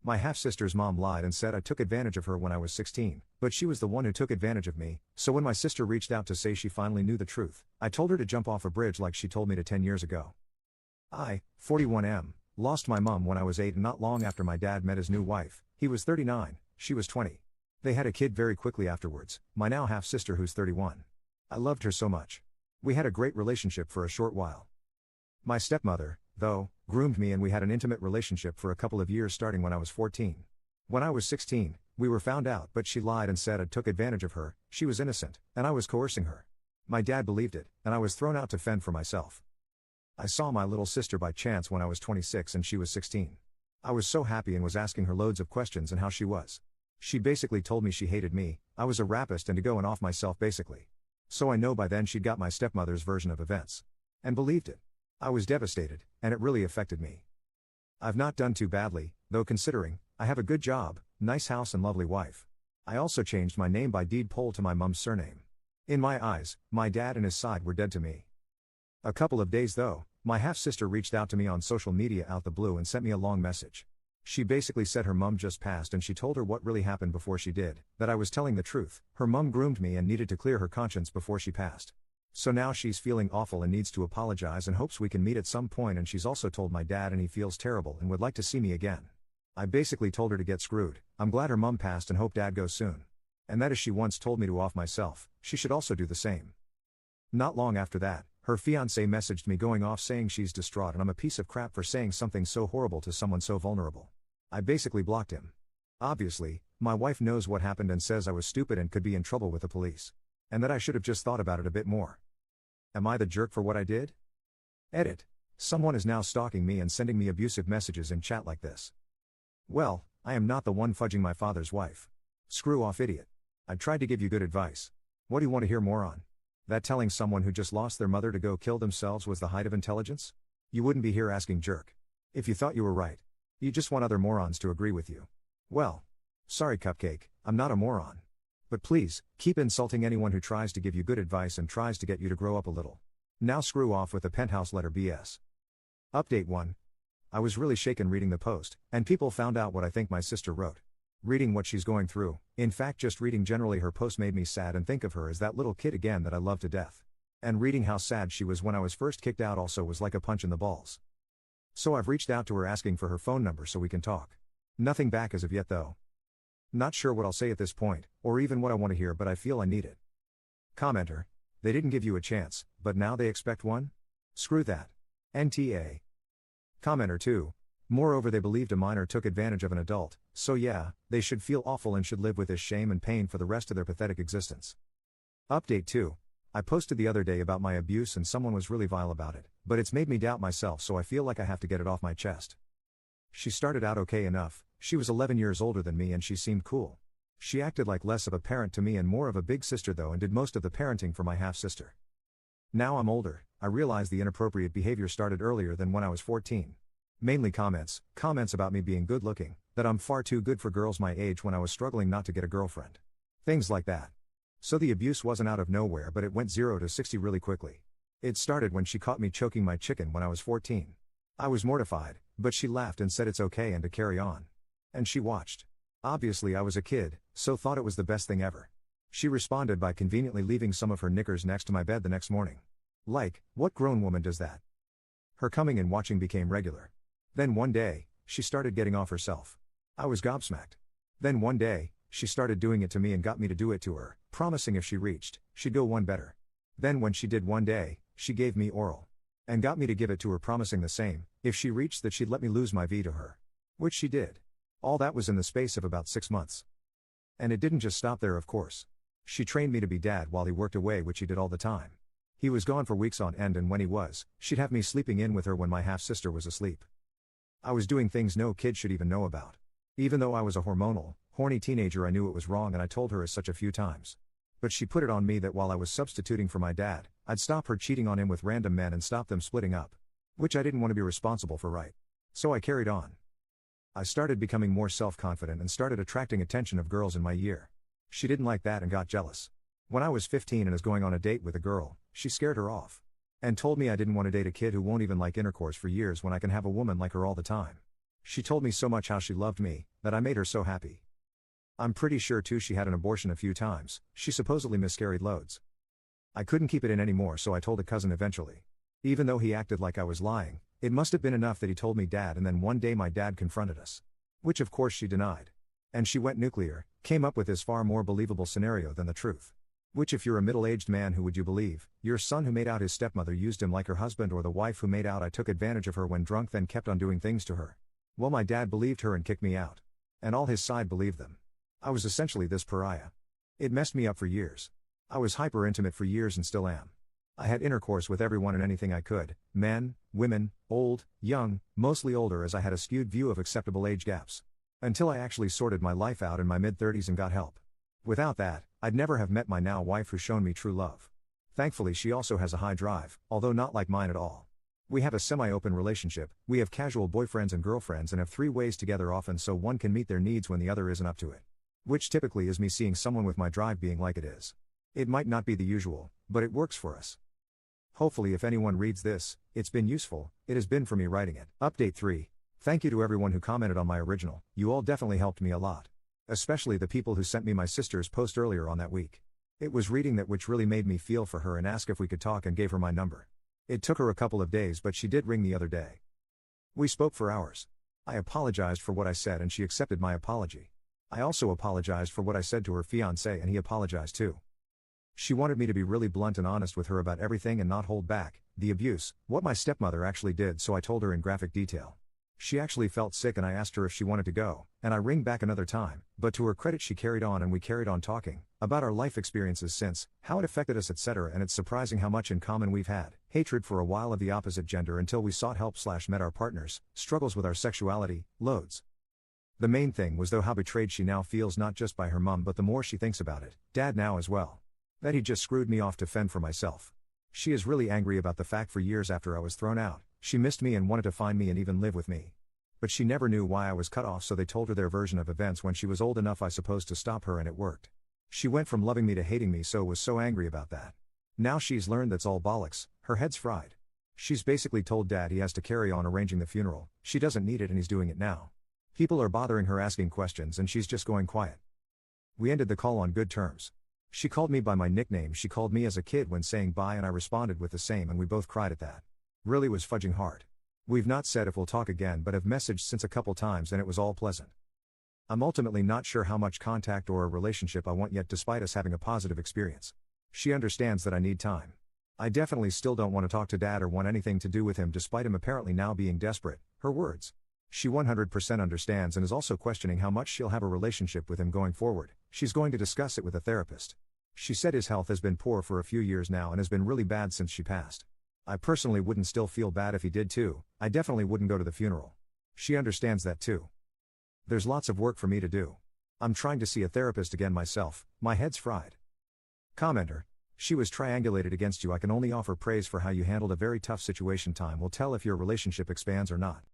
My half-sister's mom lied and said I took advantage of her when I was 16, but she was the one who took advantage of me, so when my sister reached out to say she finally knew the truth, I told her to jump off a bridge like she told me to 10 years ago. I, 41M, lost my mom when I was 8 and not long after my dad met his new wife. He was 39, she was 20. They had a kid very quickly afterwards, my now half-sister who's 31. I loved her so much. We had a great relationship for a short while. My stepmother, though, groomed me and we had an intimate relationship for a couple of years starting when I was 14. When I was 16, we were found out but she lied and said I took advantage of her, she was innocent, and I was coercing her. My dad believed it, and I was thrown out to fend for myself. I saw my little sister by chance when I was 26 and she was 16. I was so happy and was asking her loads of questions and how she was. She basically told me she hated me, I was a rapist and to go and off myself basically. So I know by then she'd got my stepmother's version of events. And believed it. I was devastated, and it really affected me. I've not done too badly, though considering, I have a good job, nice house and lovely wife. I also changed my name by deed poll to my mum's surname. In my eyes, my dad and his side were dead to me. A couple of days though, my half-sister reached out to me on social media out the blue and sent me a long message. She basically said her mum just passed and she told her what really happened before she did, that I was telling the truth, her mum groomed me and needed to clear her conscience before she passed. So now she's feeling awful and needs to apologize and hopes we can meet at some point, and she's also told my dad and he feels terrible and would like to see me again. I basically told her to get screwed. I'm glad her mum passed and hope dad goes soon. And that as she once told me to off myself, she should also do the same. Not long after that, her fiancé messaged me going off saying she's distraught and I'm a piece of crap for saying something so horrible to someone so vulnerable. I basically blocked him. Obviously, my wife knows what happened and says I was stupid and could be in trouble with the police. And that I should have just thought about it a bit more. Am I the jerk for what I did? Edit. Someone is now stalking me and sending me abusive messages in chat like this. Well, I am not the one fudging my father's wife. Screw off, idiot. I tried to give you good advice. What do you want to hear more on? That telling someone who just lost their mother to go kill themselves was the height of intelligence? You wouldn't be here asking jerk. If you thought you were right. You just want other morons to agree with you. Well. Sorry Cupcake, I'm not a moron. But please, keep insulting anyone who tries to give you good advice and tries to get you to grow up a little. Now screw off with the penthouse letter BS. Update 1. I was really shaken reading the post, and people found out what I think my sister wrote. Reading what she's going through, in fact just reading generally her post made me sad and think of her as that little kid again that I love to death. And reading how sad she was when I was first kicked out also was like a punch in the balls. So I've reached out to her asking for her phone number so we can talk. Nothing back as of yet though. Not sure what I'll say at this point, or even what I want to hear, but I feel I need it. Commenter. They didn't give you a chance, but now they expect one? Screw that. NTA. Commenter 2. Moreover, they believed a minor took advantage of an adult, so yeah, they should feel awful and should live with this shame and pain for the rest of their pathetic existence. Update 2. I posted the other day about my abuse and someone was really vile about it, but it's made me doubt myself, so I feel like I have to get it off my chest. She started out okay enough. She was 11 years older than me and she seemed cool. She acted like less of a parent to me and more of a big sister though, and did most of the parenting for my half-sister. Now I'm older, I realize the inappropriate behavior started earlier than when I was 14. Mainly comments about me being good looking, that I'm far too good for girls my age when I was struggling not to get a girlfriend. Things like that. So the abuse wasn't out of nowhere, but it went 0 to 60 really quickly. It started when she caught me choking my chicken when I was 14. I was mortified, but she laughed and said it's okay and to carry on. And she watched. Obviously I was a kid, so thought it was the best thing ever. She responded by conveniently leaving some of her knickers next to my bed the next morning. Like, what grown woman does that? Her coming and watching became regular. Then one day, she started getting off herself. I was gobsmacked. Then one day, she started doing it to me and got me to do it to her, promising if she reached, she'd go one better. Then when she did one day, she gave me oral. And got me to give it to her, promising the same, if she reached that she'd let me lose my V to her. Which she did. All that was in the space of about 6 months. And it didn't just stop there, of course. She trained me to be dad while he worked away, which he did all the time. He was gone for weeks on end, and when he was, she'd have me sleeping in with her when my half-sister was asleep. I was doing things no kid should even know about. Even though I was a hormonal, horny teenager, I knew it was wrong and I told her as such a few times. But she put it on me that while I was substituting for my dad, I'd stop her cheating on him with random men and stop them splitting up. Which I didn't want to be responsible for, right? So I carried on. I started becoming more self-confident and started attracting attention of girls in my year. She didn't like that and got jealous. When I was 15 and was going on a date with a girl, she scared her off. And told me I didn't want to date a kid who won't even like intercourse for years when I can have a woman like her all the time. She told me so much how she loved me, that I made her so happy. I'm pretty sure too she had an abortion a few times, she supposedly miscarried loads. I couldn't keep it in anymore, so I told a cousin eventually. Even though he acted like I was lying, it must have been enough that he told me dad, and then one day my dad confronted us. Which of course she denied. And she went nuclear, came up with this far more believable scenario than the truth. Which, if you're a middle-aged man, who would you believe? Your son who made out his stepmother used him like her husband, or the wife who made out I took advantage of her when drunk then kept on doing things to her? Well, my dad believed her and kicked me out. And all his side believed them. I was essentially this pariah. It messed me up for years. I was hyper-intimate for years and still am. I had intercourse with everyone and anything I could, men, women, old, young, mostly older, as I had a skewed view of acceptable age gaps. Until I actually sorted my life out in my mid-30s and got help. Without that, I'd never have met my now wife, who's shown me true love. Thankfully she also has a high drive, although not like mine at all. We have a semi-open relationship, we have casual boyfriends and girlfriends and have 3 ways together often so one can meet their needs when the other isn't up to it. Which typically is me seeing someone with my drive being like it is. It might not be the usual, but it works for us. Hopefully if anyone reads this, it's been useful. It has been for me writing it. Update 3. Thank you to everyone who commented on my original, you all definitely helped me a lot. Especially the people who sent me my sister's post earlier on that week. It was reading that which really made me feel for her and ask if we could talk and gave her my number. It took her a couple of days, but she did ring the other day. We spoke for hours. I apologized for what I said and she accepted my apology. I also apologized for what I said to her fiancé and he apologized too. She wanted me to be really blunt and honest with her about everything and not hold back, the abuse, what my stepmother actually did, so I told her in graphic detail. She actually felt sick and I asked her if she wanted to go, and I ring back another time, but to her credit she carried on and we carried on talking, about our life experiences since, how it affected us etc. And it's surprising how much in common we've had, hatred for a while of the opposite gender until we sought help / met our partners, struggles with our sexuality, loads. The main thing was though how betrayed she now feels, not just by her mum but the more she thinks about it, dad now as well. That he just screwed me off to fend for myself. She is really angry about the fact for years after I was thrown out, she missed me and wanted to find me and even live with me. But she never knew why I was cut off, so they told her their version of events when she was old enough I suppose to stop her, and it worked. She went from loving me to hating me, so was so angry about that. Now she's learned that's all bollocks, her head's fried. She's basically told dad he has to carry on arranging the funeral, she doesn't need it and he's doing it now. People are bothering her asking questions and she's just going quiet. We ended the call on good terms. She called me by my nickname she called me as a kid when saying bye and I responded with the same and we both cried at that. Really was fudging hard. We've not said if we'll talk again but have messaged since a couple times and it was all pleasant. I'm ultimately not sure how much contact or a relationship I want yet despite us having a positive experience. She understands that I need time. I definitely still don't want to talk to dad or want anything to do with him despite him apparently now being desperate, her words. She 100% understands and is also questioning how much she'll have a relationship with him going forward. She's going to discuss it with a therapist. She said his health has been poor for a few years now and has been really bad since she passed. I personally wouldn't still feel bad if he did too, I definitely wouldn't go to the funeral. She understands that too. There's lots of work for me to do. I'm trying to see a therapist again myself, my head's fried. Commenter. She was triangulated against you. I can only offer praise for how you handled a very tough situation. Time will tell if your relationship expands or not.